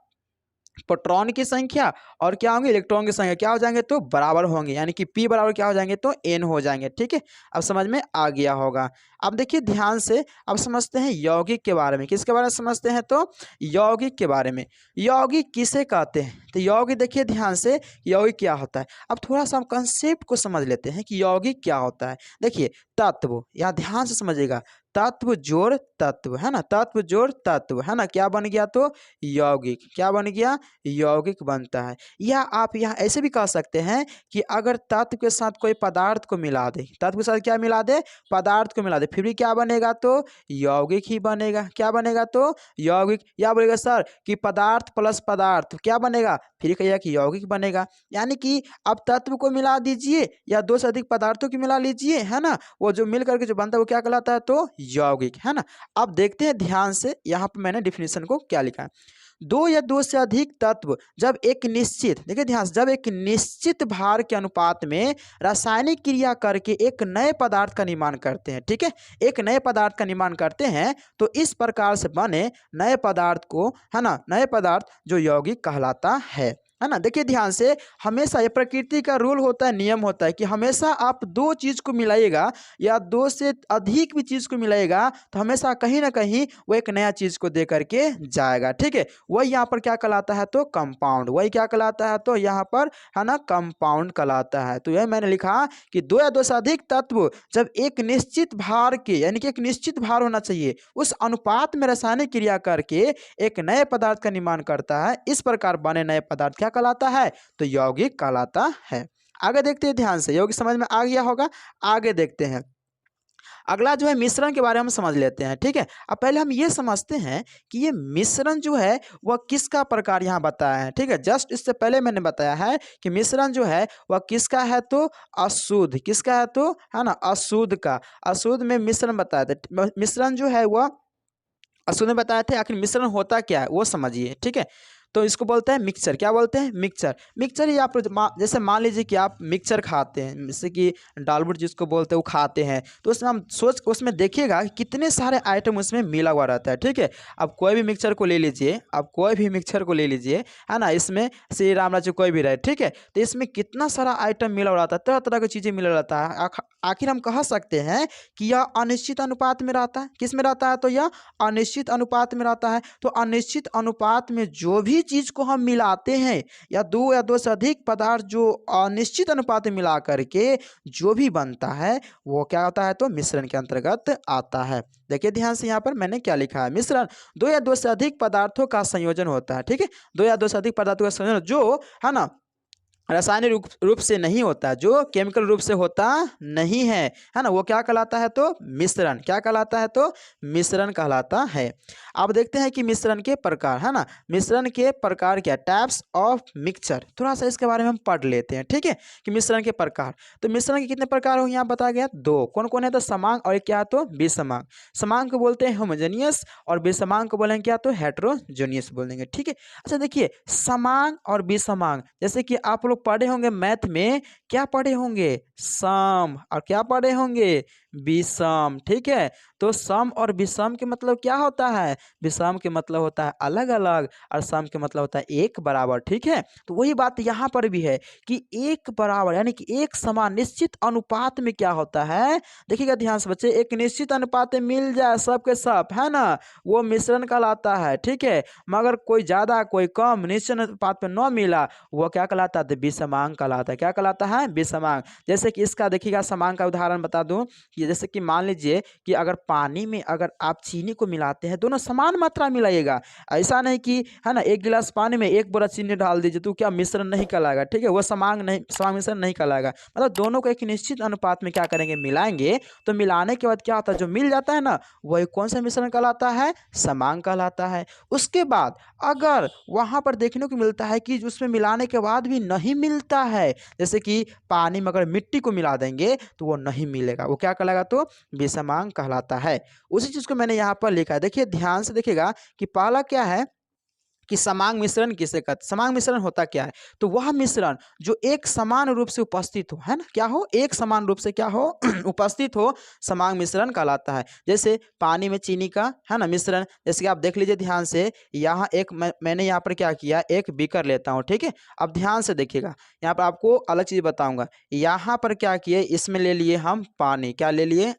और क्या होंगे, इलेक्ट्रॉन की संख्या क्या हो जाएंगे तो बराबर होंगे, यानी कि P बराबर क्या हो जाएंगे तो N हो जाएंगे। ठीक है, अब समझ में आ गया होगा। अब देखिए ध्यान से, अब समझते हैं यौगिक के बारे में। किसके बारे में समझते हैं तो यौगिक के बारे में। यौगिक किसे कहते हैं तो यौगिक देखिए ध्यान से, यौगिक क्या होता है। अब थोड़ा सा हम कंसेप्ट को समझ लेते हैं कि यौगिक क्या होता है। देखिए तत्व, यहाँ ध्यान से समझिएगा, तत्व जोड़ तत्व, है ना, तत्व जोड़ तत्व, है ना, क्या बन गया तो यौगिक, क्या बन गया, यौगिक बनता है। या आप यहाँ ऐसे भी कह सकते हैं कि अगर तत्व के साथ कोई पदार्थ को मिला दे, तत्व के साथ क्या मिला दे, पदार्थ को मिला दे, फिर भी क्या बनेगा तो यौगिक ही बनेगा, क्या बनेगा तो यौगिक। या बोलेगा सर कि पदार्थ प्लस पदार्थ क्या बनेगा, फिर कहिएगा कि यौगिक बनेगा। यानी कि अब तत्व को मिला दीजिए या दो से अधिक पदार्थों की मिला लीजिए, है ना, वो जो मिल करके जो बनता है वो क्या कहलाता है तो यौगिक, है ना। अब देखते हैं ध्यान से, यहाँ पर मैंने डिफिनीशन को क्या लिखा है। दो या दो से अधिक तत्व जब एक निश्चित, देखिए ध्यान से, जब एक निश्चित भार के अनुपात में रासायनिक क्रिया करके एक नए पदार्थ का निर्माण करते हैं, ठीक है, एक नए पदार्थ का निर्माण करते हैं, तो इस प्रकार से बने नए पदार्थ को, है ना, नए पदार्थ जो यौगिक कहलाता है ना। देखिए ध्यान से, हमेशा ये प्रकृति का रूल होता है, नियम होता है कि हमेशा आप दो चीज को मिलाइएगा या दो से अधिक भी चीज को मिलाइएगा तो हमेशा कहीं ना कहीं वो एक नया चीज को दे करके जाएगा। ठीक है, वही यहाँ पर क्या कहलाता है तो कंपाउंड, वही क्या कहलाता है तो यहाँ पर, है ना, कंपाउंड कहलाता है। तो यह मैंने लिखा कि दो या दो से अधिक तत्व जब एक निश्चित भार के, यानी कि एक निश्चित भार होना चाहिए, उस अनुपात में रासायनिक क्रिया करके एक नए पदार्थ का निर्माण करता है, इस प्रकार बने नए पदार्थ क्या कहलाता है तो यौगिक कहलाता है। आगे देखते हैं ध्यान से, यौगिक समझ में आ गया होगा। आगे देखते हैं, अगला जो है मिश्रण के बारे में समझ लेते हैं। ठीक है, अब पहले हम ये समझते हैं कि ये मिश्रण जो है वह किसका प्रकार यहाँ बताया है। ठीक है, जस्ट इससे पहले मैंने बताया है कि मिश्रण जो है वह किसका है तो अशुद्ध, किसका है तो, है ना, अशुद्ध का। अशुद्ध में मिश्रण बताया था, मिश्रण जो है वह अशुद्ध में बताए थे। आखिर मिश्रण होता क्या है वो समझिए। ठीक है, तो इसको बोलते हैं मिक्सचर, क्या बोलते हैं मिक्सचर। मिक्सचर ही आप जैसे मान लीजिए कि आप मिक्सचर खाते हैं, जैसे कि दालबुट जिसको बोलते हैं वो खाते हैं, तो उसमें हम उसमें देखिएगा कि कितने सारे आइटम उसमें मिला हुआ रहता है। ठीक है, अब कोई भी मिक्सचर को ले लीजिए, अब कोई भी मिक्सचर को ले लीजिए, है ना, इसमें श्री राम राज्य कोई भी रहे, ठीक है, तो इसमें कितना सारा आइटम मिला हुआ रहता है, तरह तरह की चीज़ें मिला रहता है। आखिर हम कह सकते हैं कि यह अनिश्चित अनुपात में रहता है। किस में रहता है तो यह अनिश्चित अनुपात में रहता है। तो अनिश्चित अनुपात में जो भी चीज को हम मिलाते हैं या दो से अधिक पदार्थ जो अनिश्चित अनुपात में मिला करके जो भी बनता है वो क्या होता है तो मिश्रण के अंतर्गत आता है। देखिए ध्यान से, यहाँ पर मैंने क्या लिखा है, मिश्रण दो या दो से अधिक पदार्थों का संयोजन होता है। ठीक है, दो या दो से अधिक पदार्थों का संयोजन जो, है ना, रासायनिक रूप से नहीं होता, जो केमिकल रूप से होता नहीं है ना, वो क्या कहलाता है तो मिश्रण, क्या कहलाता है तो मिश्रण कहलाता है। अब देखते हैं कि मिश्रण के प्रकार, है ना, मिश्रण के प्रकार क्या, टाइप्स ऑफ मिक्सचर, थोड़ा सा इसके बारे में हम पढ़ लेते हैं। ठीक है, कि मिश्रण के प्रकार, तो मिश्रण के कितने प्रकार हो यहाँ बताया गया, दो। कौन कौन है तो समांग और क्या तो विषमांग। समांग को बोलते हैं होमोजेनियस और विषमांग को बोलेंगे क्या तो हेटेरोजेनियस बोल देंगे। ठीक है, अच्छा देखिए, समांग और विषमांग, जैसे कि आप लोग पढ़े होंगे मैथ में, क्या पढ़े होंगे सम, और क्या पढ़े होंगे विषम। ठीक है, तो सम और विषम के मतलब क्या होता है, विषम के मतलब होता है अलग अलग और सम के मतलब होता है एक बराबर। ठीक है, तो वही बात यहाँ पर भी है कि एक बराबर यानी कि एक समान निश्चित अनुपात में क्या होता है, देखिएगा ध्यान से बच्चे, एक निश्चित अनुपात में मिल जाए सब के सब, है ना, वो मिश्रण कहलाता है। ठीक है, मगर कोई ज्यादा कोई कम निश्चित अनुपात में न मिला वो क्या कहलाता है विषमांग कहलाता है। क्या कहलाता है? विषमांग। जैसे कि इसका देखिएगा समांग का उदाहरण बता दूं कि जैसे कि मान लीजिए कि अगर पानी में अगर आप चीनी को मिलाते हैं, दोनों समान मात्रा मिलाइएगा। ऐसा नहीं कि है ना, एक गिलास पानी में एक बोरा चीनी डाल दीजिए तो क्या मिश्रण नहीं कहलाएगा, ठीक है, वो समांग मिश्रण नहीं कहलाएगा। मतलब दोनों को एक निश्चित अनुपात में क्या करेंगे, मिलाएंगे। तो मिलाने के बाद क्या होता है, जो मिल जाता है ना, वही कौन सा मिश्रण कहलाता है? समांग कहलाता है। उसके बाद अगर वहां पर देखने को मिलता है कि उसमें मिलाने के बाद भी नहीं मिलता है, जैसे कि पानी में अगर मिट्टी को मिला देंगे तो वो नहीं मिलेगा, वो क्या कहलाएगा? तो विषमांग कहलाता है। उसी चीज को मैंने यहाँ पर लिखा है। देखिए ध्यान से देखिएगा कि पहला क्या है कि समांग मिश्रण किसे कहते हैं। समांग मिश्रण होता क्या है? तो वह मिश्रण जो एक समान रूप से उपस्थित हो, है ना, क्या हो, एक समान रूप से क्या हो उपस्थित हो, समांग मिश्रण कहलाता है। जैसे पानी में चीनी का, है ना, मिश्रण। जैसे कि आप देख लीजिए ध्यान से, यहाँ एक मैंने यहाँ पर क्या किया, एक बीकर लेता हूँ, ठीक है। अब ध्यान से देखिएगा, यहाँ पर आपको अलग चीज बताऊंगा। यहाँ पर क्या किए, इसमें ले लिए हम पानी, क्या ले लिए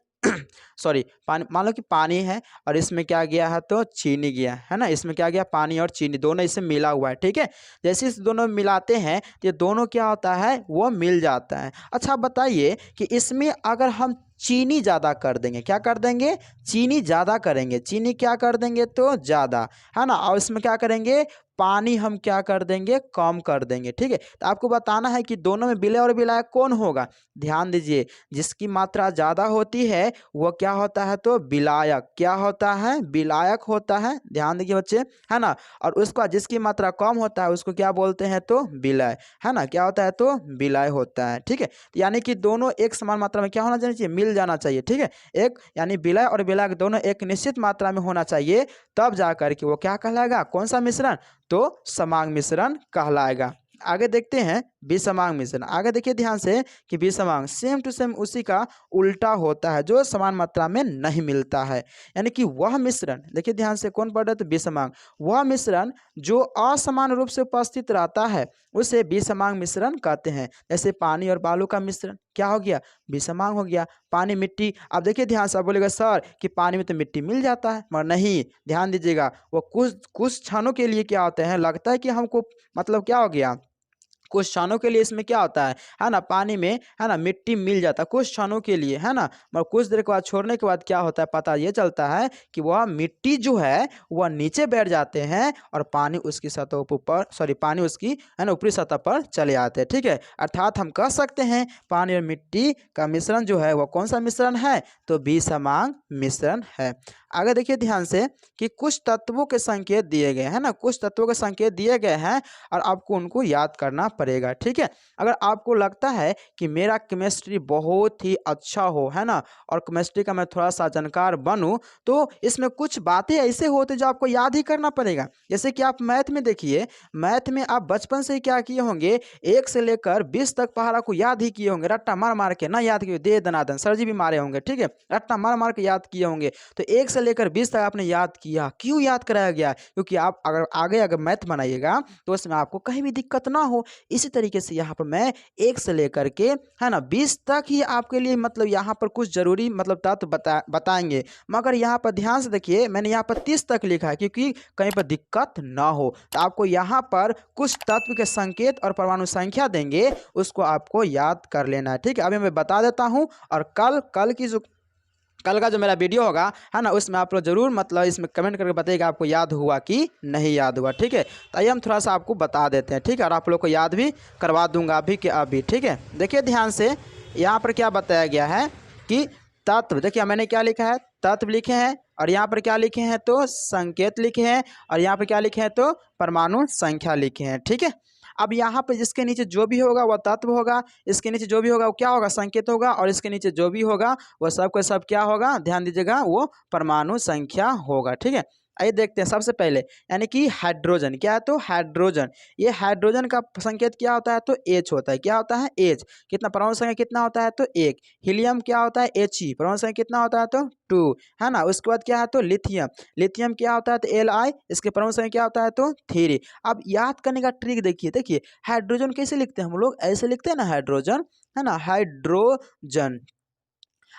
सॉरी, पानी, मान लो कि पानी है और इसमें क्या गया है, तो चीनी गया है ना। इसमें क्या गया, पानी और चीनी दोनों इससे मिला हुआ है, ठीक है। जैसे इस दोनों मिलाते हैं तो ये दोनों क्या होता है, वो मिल जाता है। अच्छा बताइए कि इसमें अगर हम चीनी ज़्यादा कर देंगे, क्या कर देंगे, चीनी ज़्यादा करेंगे, चीनी क्या कर देंगे, तो ज़्यादा, है ना। और इसमें क्या करेंगे, पानी हम क्या कर देंगे, कम कर देंगे, ठीक है। तो आपको बताना है कि दोनों में विलय और विलायक कौन होगा। ध्यान दीजिए, जिसकी मात्रा ज़्यादा होती है वो क्या होता है, तो विलायक। क्या होता है, विलायक होता है। ध्यान दीजिए बच्चे, है ना। और उसका जिसकी मात्रा कम होता है उसको क्या बोलते हैं, तो विलय, है ना। क्या होता है, तो विलय होता है, ठीक है। तो यानी कि दोनों एक समान मात्रा में क्या होना चाहिए, मिल जाना चाहिए, ठीक है। एक यानी विलय और विलायक दोनों एक निश्चित मात्रा में होना चाहिए, तब जाकर के वो क्या कहलाएगा, कौन सा मिश्रण, तो समांग मिश्रण कहलाएगा। आगे देखते हैं विषमांग मिश्रण। आगे देखिए ध्यान से कि विषमांग सेम टू सेम उसी का उल्टा होता है, जो समान मात्रा में नहीं मिलता है। यानी कि वह मिश्रण, देखिए ध्यान से, कौन पढ़ रहे, तो विषमांग, वह मिश्रण जो असमान रूप से उपस्थित रहता है उसे विषमांग मिश्रण कहते हैं। जैसे पानी और बालू का मिश्रण क्या हो गया, विषमांग हो गया। पानी मिट्टी, अब देखिए ध्यान से, आप बोलेगा सर कि पानी में तो मिट्टी मिल जाता है, मगर नहीं, ध्यान दीजिएगा, वो कुछ कुछ क्षणों के लिए क्या होते हैं, लगता है कि हमको, मतलब क्या हो गया, कुछ क्षणों के लिए इसमें क्या होता है ना, पानी में, है ना, मिट्टी मिल जाता है कुछ क्षणों के लिए, है ना। मगर कुछ देर के बाद छोड़ने के बाद क्या होता है, पता ये चलता है कि वह मिट्टी जो है वह नीचे बैठ जाते हैं और पानी उसकी सतह ऊपर, सॉरी, पानी उसकी, है ना, ऊपरी सतह पर चले आते हैं, ठीक है। अर्थात हम कह सकते हैं पानी और मिट्टी का मिश्रण जो है वह कौन सा मिश्रण है, तो विषमांग मिश्रण है। आगे देखिए ध्यान से कि कुछ तत्वों के संकेत दिए गए हैं ना, कुछ तत्वों के संकेत दिए गए हैं और आपको उनको याद करना पड़ेगा, ठीक है। अगर आपको लगता है कि मेरा केमिस्ट्री बहुत ही अच्छा हो, है ना, और केमिस्ट्री का मैं थोड़ा सा जानकार बनूं, तो इसमें कुछ बातें ऐसे होते जो आपको याद ही करना पड़ेगा। जैसे कि आप मैथ में देखिए, मैथ में आप बचपन से ही क्या किए होंगे, 1 से लेकर 20 तक पहाड़ा को याद ही किए होंगे, रट्टा मार मार के, ना याद किए, दे दनादन सर जी भी मारे होंगे, ठीक है, रट्टा मार मार के याद किए होंगे। तो 1 से लेकर 20 तक आपने याद किया, क्यों याद कराया गया, क्योंकि आप अगर आगे अगर मैथ बनाइएगा तो उसमें आपको कहीं भी दिक्कत ना हो। इसी तरीके से यहाँ पर मैं 1 से लेकर के, है ना, 20 तक ही आपके लिए, मतलब यहाँ पर कुछ जरूरी, मतलब तत्व बताएंगे। मगर यहाँ पर ध्यान से देखिए, मैंने यहाँ पर 30 तक लिखा है क्योंकि कहीं पर दिक्कत ना हो। तो आपको यहाँ पर कुछ तत्व के संकेत और परमाणु संख्या देंगे, उसको आपको याद कर लेना है, ठीक है। अभी मैं बता देता हूँ, और कल का जो मेरा वीडियो होगा, है ना, उसमें आप लोग जरूर, मतलब इसमें कमेंट करके बताइएगा आपको याद हुआ कि नहीं याद हुआ, ठीक है। तो आइए हम थोड़ा सा आपको बता देते हैं, ठीक है, और आप लोग को याद भी करवा दूंगा अभी के अभी, ठीक है। देखिए ध्यान से, यहाँ पर क्या बताया गया है कि तत्व, देखिए मैंने क्या लिखा है, तत्व लिखे हैं, और यहाँ पर क्या लिखे हैं, तो संकेत लिखे हैं, और यहाँ पर क्या लिखे हैं, तो परमाणु संख्या लिखे हैं, ठीक है। अब यहाँ पे जिसके नीचे जो भी होगा वह तत्व होगा, इसके नीचे जो भी होगा वो क्या होगा, संकेत होगा, और इसके नीचे जो भी होगा वह सब का सब क्या होगा, ध्यान दीजिएगा, वो परमाणु संख्या होगा, ठीक है। आइए देखते हैं सबसे पहले, यानी कि हाइड्रोजन क्या है, तो हाइड्रोजन, ये हाइड्रोजन का संकेत क्या होता है, तो H होता है। क्या होता है, H। कितना, परमाणु संख्या कितना होता है, तो 1। हीलियम क्या होता है, He, परमाणु संख्या कितना होता है, तो 2, है ना। उसके बाद क्या है, तो लिथियम, लिथियम क्या होता है, तो Li, इसके परमाणु संख्या क्या होता है, तो 3। अब याद करने का ट्रिक देखिए, देखिए हाइड्रोजन कैसे लिखते हैं हम लोग, ऐसे लिखते हैं ना हाइड्रोजन, है ना, हाइड्रोजन।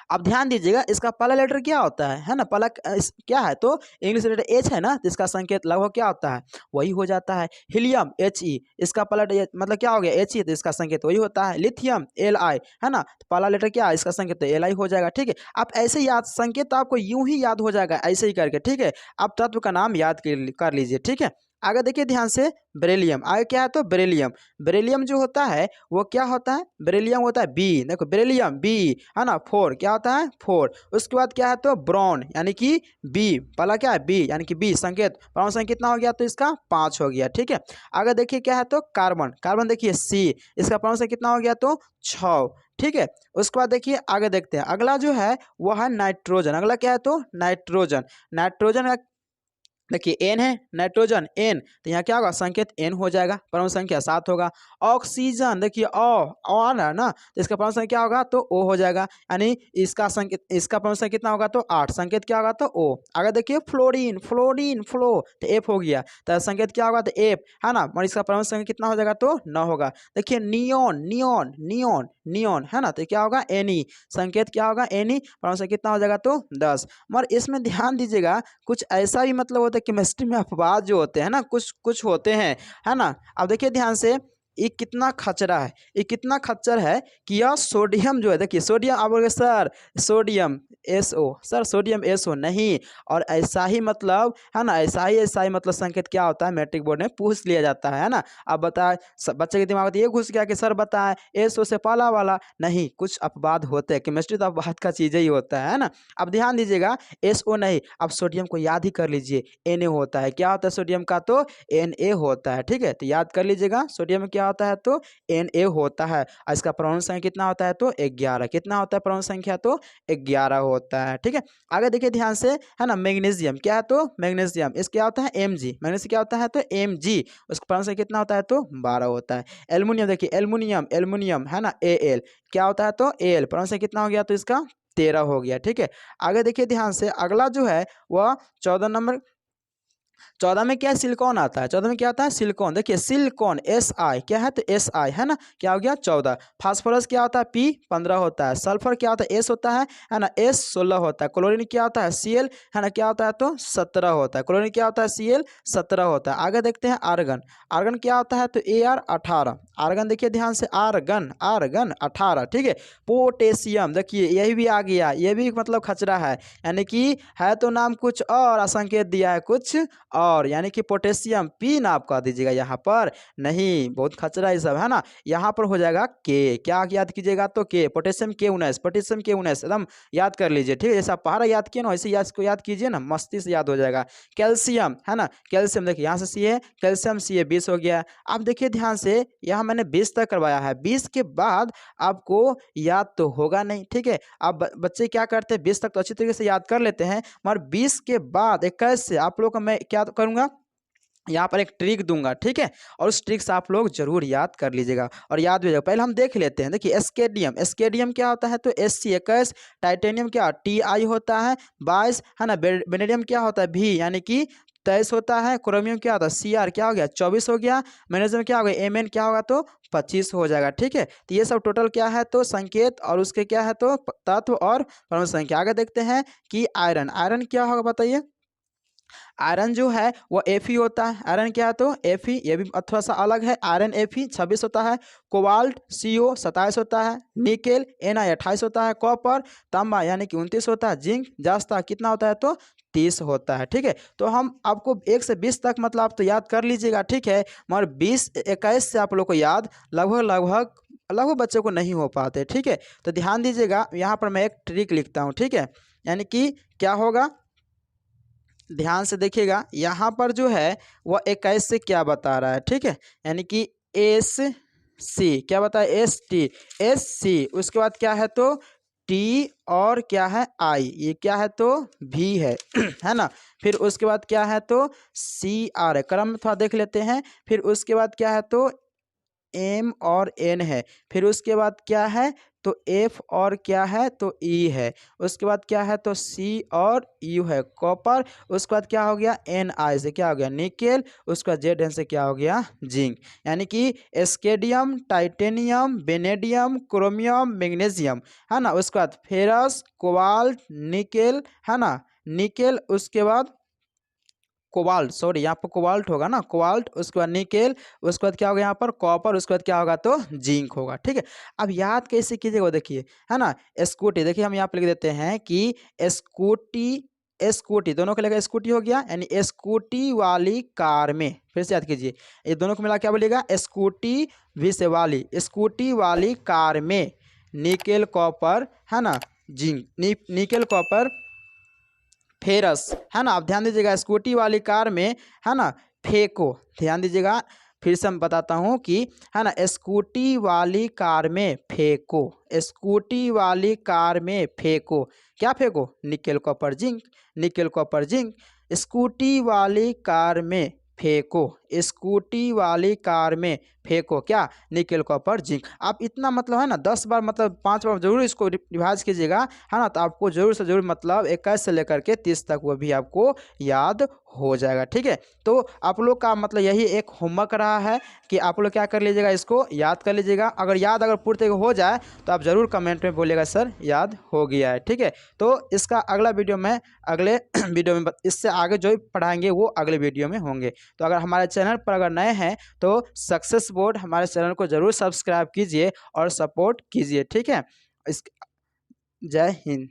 अब ध्यान दीजिएगा, इसका पहला लेटर क्या होता है ना, पहला क्या है तो इंग्लिश लेटर एच है ना, तो इसका संकेत लगभग क्या होता है, वही हो जाता है। हीलियम एच ई, इसका पहला मतलब क्या हो गया, एच ई, तो इसका संकेत वही होता है। लिथियम एल आई है ना, तो पहला लेटर क्या है, इसका संकेत तो एल आई हो जाएगा। ठीक है, आप ऐसे याद, संकेत आपको यूं ही याद हो जाएगा ऐसे ही करके। ठीक है, आप तत्व का नाम याद कर लीजिए। ठीक है, आगे देखिए ध्यान से, बेरिलियम आगे क्या है तो बेरिलियम। बेरिलियम जो होता है वो क्या होता है, बेरिलियम होता है बी, देखो बेरिलियम बी है ना, 4 क्या होता है 4। उसके बाद क्या है तो ब्रॉन यानी कि बी, पहला क्या है बी यानी कि बी संकेत, परमाणु संख्या कितना हो गया तो इसका 5 हो गया। ठीक है, आगे देखिए क्या है तो कार्बन, कार्बन देखिए सी, इसका परमाणु संख्या कितना हो गया तो 6। ठीक है, उसके बाद देखिए आगे देखते हैं, अगला जो है वह है नाइट्रोजन। अगला क्या है तो नाइट्रोजन। नाइट्रोजन का देखिए एन है, नाइट्रोजन एन, तो यहाँ क्या होगा संकेत एन हो जाएगा, परमाणु संख्या 7 होगा। ऑक्सीजन देखिए ओ आ रहा है ना, तो इसका परमाणु संख्या क्या होगा तो ओ हो जाएगा, यानी इसका संकेत, इसका परमाणु संख्या कितना होगा तो 8, संकेत क्या होगा तो ओ। आगे देखिए फ्लोरीन, फ्लोरीन फ्लो, तो एफ हो गया, तो संकेत क्या होगा तो एफ है ना, और इसका परमाणु संख्या कितना हो जाएगा तो 9 होगा। देखिए नियोन, नियोन नियोन नियोन है ना, तो क्या होगा एनी, संकेत क्या होगा एनी, परमाणु संख्या कितना हो जाएगा तो 10। मगर इसमें ध्यान दीजिएगा, कुछ ऐसा भी मतलब होता है केमिस्ट्री में, अपवाद जो होते हैं ना, कुछ कुछ होते हैं है ना। अब देखिए ध्यान से, ये कितना खचरा है, ये कितना खच्चर है कि यह सोडियम जो है, देखिए सोडियम, आप बोलोगे sir sodium SO, sir sodium SO नहीं, और ऐसा ही मतलब है ना, ऐसा ही मतलब संकेत क्या होता है, मैट्रिक बोर्ड में पूछ लिया जाता है ना। अब बताए बच्चे के दिमाग में ये घुस गया कि सर बताएं SO से पहला वाला नहीं, कुछ अपवाद होते हैं, केमिस्ट्री तो अपवाद का चीज़ ही होता है ना। अब ध्यान दीजिएगा, SO नहीं, अब सोडियम को याद ही कर लीजिए, Na होता है, क्या होता है सोडियम का तो Na होता है। ठीक है, तो याद कर लीजिएगा, सोडियम में क्या होता है तो Na होता है, और इसका परमाणु संख्या कितना होता है तो 11, कितना होता है परमाणु संख्या तो 11 होता है। ठीक है, आगे देखिए ध्यान से है ना, मैग्नीशियम क्या है तो मैग्नीशियम, इसका क्या होता है Mg, मैग्नीशियम क्या होता है तो Mg, उसका परमाणु संख्या कितना होता है तो 12 होता है। एल्युमिनियम देखिए, एल्युमिनियम, एल्युमिनियम है ना Al, क्या होता है तो Al, परमाणु संख्या कितना हो गया तो इसका 13 हो गया। ठीक है, आगे देखिए ध्यान से, अगला जो है वह 14 नंबर, 14 में क्या सिलिकॉन आता है, 14 में क्या आता है सिलिकॉन, देखिए सिलिकॉन Si क्या है तो Si है ना, क्या हो गया 14। फास्फोरस क्या होता है P15 होता है। सल्फर क्या होता है S होता है ना, S16 होता है। क्लोरीन क्या होता है Cl है ना, क्या होता है तो 17 होता है। क्लोरीन क्या होता है Cl 17 होता है। आगे देखते हैं आर्गन, आर्गन क्या होता है तो Ar 18, आर्गन देखिए ध्यान से, आर्गन, आर्गन 18। ठीक है, पोटेशियम देखिए यही भी आ गया, ये भी मतलब खचरा है, यानी कि है तो नाम कुछ और संकेत दिया है कुछ और, यानी कि पोटेशियम पी ना आप कह दीजिएगा यहाँ पर, नहीं बहुत खचरा ये सब है ना। यहाँ पर हो जाएगा के, क्या याद कीजिएगा तो के, पोटेशियम K19, पोटेशियम K19 एकदम याद कर लीजिए। ठीक है, जैसा पहाड़ा याद किए ना वैसे इसको याद कीजिए ना, मस्ती से याद हो जाएगा। कैल्शियम है ना, कैल्शियम देखिए यहाँ से Ca, कैल्शियम Ca 20 हो गया। आप देखिए ध्यान से, यहाँ मैंने 20 तक करवाया है, 20 के बाद आपको याद तो होगा नहीं। ठीक है, अब बच्चे क्या करते हैं 20 तक तो अच्छी तरीके से याद कर लेते हैं, मगर 20 के बाद 21 से आप लोग को मैं क्या करूँगा, यहाँ पर एक ट्रिक दूंगा। ठीक है, और उस ट्रिक से आप लोग जरूर याद कर लीजिएगा और याद भी हो जाएगा। पहले हम देख लेते हैं, देखिए एस्केडियम, एस्केडियम क्या होता है तो Sc 21, टाइटेनियम क्या Ti होता है 22 है ना, बेनेडियम क्या होता है V यानी कि 23 होता है। क्रोमियम क्या होता है Cr क्या हो गया 24 हो गया। मैग्नीशियम क्या हो गया Mn क्या होगा तो 25 हो जाएगा। ठीक है, तो ये सब टोटल क्या है तो संकेत और उसके क्या है तो तत्व और परमाणु संख्या। आगे देखते हैं कि आयरन, आयरन क्या होगा बताइए। आयरन जो है वो Fe होता है, आयरन क्या है तो Fe, ये भी थोड़ा सा अलग है, आयरन Fe 26 होता है। कोबाल्ट Co 27 होता है। निकेल Na 28 होता है। कॉपर तांबा यानी कि 29 होता है। जिंक जास्ता कितना होता है तो 30 होता है। ठीक है, तो हम आपको 1 से 20 तक मतलब आप तो याद कर लीजिएगा। ठीक है, मगर 20-21 से आप लोग को याद लगभग बच्चों को नहीं हो पाते। ठीक है, तो ध्यान दीजिएगा, यहाँ पर मैं एक ट्रिक लिखता हूँ। ठीक है, यानी कि क्या होगा ध्यान से देखिएगा, यहाँ पर जो है वह 21 से क्या बता रहा है। ठीक है, यानी कि SC क्या बता है SC, उसके बाद क्या है तो T और क्या है I, ये क्या है तो V है है ना। फिर उसके बाद क्या है तो CR है, क्रम में थोड़ा देख लेते हैं। फिर उसके बाद क्या है तो M और N है। फिर उसके बाद क्या है तो F और क्या है तो E है। उसके बाद क्या है तो C और U है कॉपर। उसके बाद क्या हो गया Na से क्या हो गया निकेल। उसके बाद Zn से क्या हो गया जिंक। यानी कि स्केडियम, टाइटेनियम, वेनेडियम, क्रोमियम, मैग्नीशियम है ना। उसके बाद फेरस, कोबाल्ट, निकेल है ना, निकेल। उसके बाद कोबाल्ट, सॉरी यहाँ पर कोबाल्ट होगा ना, कोबाल्ट। उसके बाद निकेल। उसके बाद क्या होगा यहाँ पर कॉपर। उसके बाद क्या होगा तो जिंक होगा। ठीक है, अब याद कैसे कीजिएगा वो देखिए है ना। स्कूटी, देखिए हम यहाँ पे लिख देते हैं कि स्कूटी, स्कूटी दोनों को लेकर स्कूटी हो गया, यानी स्कूटी वाली कार में। फिर से याद कीजिए, ये दोनों को मिला क्या बोलिएगा स्कूटी भी से वाली, स्कूटी वाली कार में निकेल कॉपर है ना जिंक, निकेल कॉपर फेरस है ना। आप ध्यान दीजिएगा स्कूटी वाली कार में है ना फेको, ध्यान दीजिएगा। फिर से मैं बताता हूँ कि है ना स्कूटी वाली कार में फेको, स्कूटी वाली कार में फेको, क्या phaco nickel copper zinc, nickel copper zinc. Scooty वाली कार में फेको, स्कूटी वाली कार में फेको क्या निकेल कॉपर जिंक। आप इतना मतलब है ना 10 बार मतलब 5 बार जरूर इसको रिवाइज कीजिएगा है ना, तो आपको जरूर से जरूर मतलब 21 से लेकर के 30 तक वो भी आपको याद हो जाएगा। ठीक है, तो आप लोग का मतलब यही एक होमवर्क रहा है कि आप लोग क्या कर लीजिएगा इसको याद कर लीजिएगा। अगर याद अगर पूर्ति हो जाए तो आप ज़रूर कमेंट में बोलिएगा सर याद हो गया है। ठीक है, तो इसका अगला वीडियो में अगले वीडियो में इससे आगे जो भी पढ़ाएंगे वो अगले वीडियो में होंगे। तो अगर हमारे चैनल पर अगर नए हैं तो सक्सेस बोर्ड हमारे चैनल को ज़रूर सब्सक्राइब कीजिए और सपोर्ट कीजिए। ठीक है, इस जय हिंद।